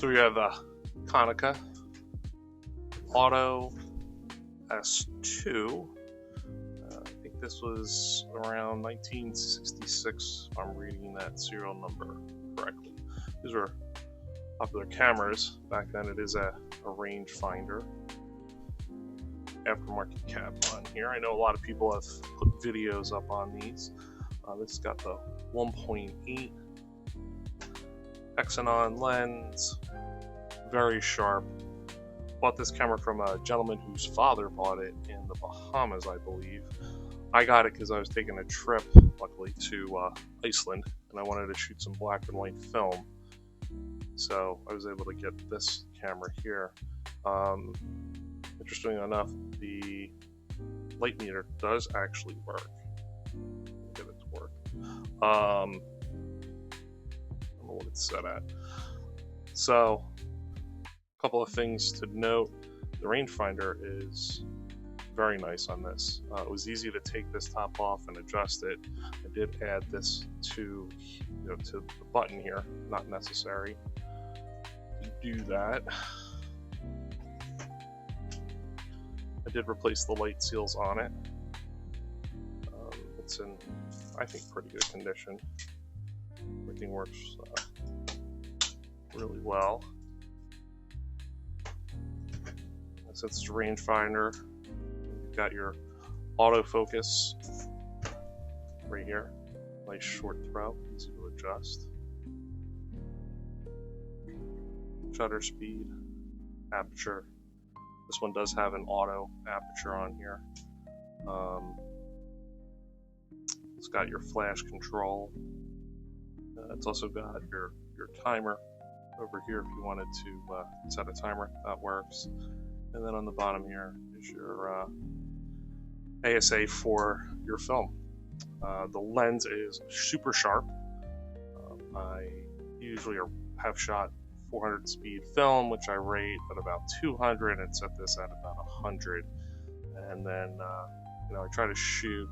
So we have the Konica Auto S2. I think this was around 1966, if I'm reading that serial number correctly. These were popular cameras back then. It is a rangefinder. Aftermarket cap on here. I know a lot of people have put videos up on these. This has got the 1.8 Hexanon lens, very sharp. Bought this camera from a gentleman whose father bought it in the Bahamas, I believe. I got it because I was taking a trip, luckily, to Iceland, and I wanted to shoot some black and white film. So I was able to get this camera here. Interestingly enough, the light meter does actually work. Get it to work. I don't know what it's set at. So, a couple of things to note. The rangefinder is very nice on this. It was easy to take this top off and adjust it. I did add this to the button here. Not necessary to do that. I did replace the light seals on it. It's in, I think, pretty good condition. Everything works really well. So it's a rangefinder. You've got your autofocus right here. Nice short throw, easy to adjust. Shutter speed, aperture. This one does have an auto aperture on here. It's got your flash control. It's also got your timer over here if you wanted to set a timer. That works. And then on the bottom here is your ASA for your film. The lens is super sharp. I usually have shot 400 speed film, which I rate at about 200, and set this at about 100. And then I try to shoot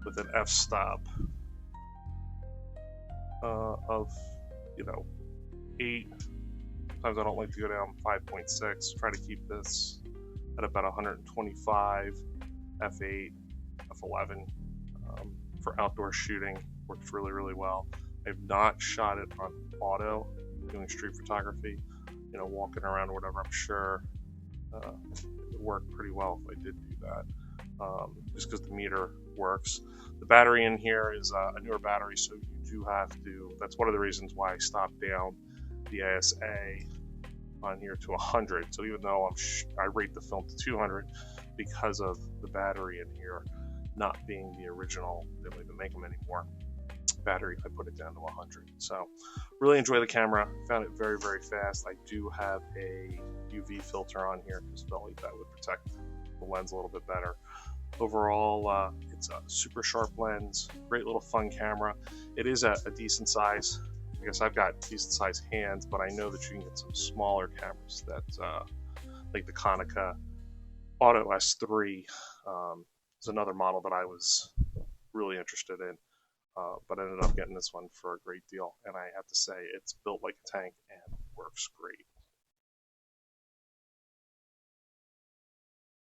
with an f-stop of 8. Sometimes I don't like to go down 5.6. Try to keep this at about 125 f8, f11 for outdoor shooting. Works really, really well. I've not shot it on auto doing street photography, walking around or whatever. I'm sure it would work pretty well if I did do that, just because the meter works. The battery in here is a newer battery, so you do have to. That's one of the reasons why I stopped down the ASA on here to 100. So even though I rate the film to 200, because of the battery in here not being the original, they don't even make them anymore, battery, I put it down to 100. So really enjoy the camera. Found it very, very fast. I do have a UV filter on here because I felt like that would protect the lens a little bit better. Overall, it's a super sharp lens, great little fun camera. It is a decent size. I guess I've got decent sized hands, but I know that you can get some smaller cameras that, like the Konica Auto S2 is another model that I was really interested in, but I ended up getting this one for a great deal. And I have to say, it's built like a tank and works great.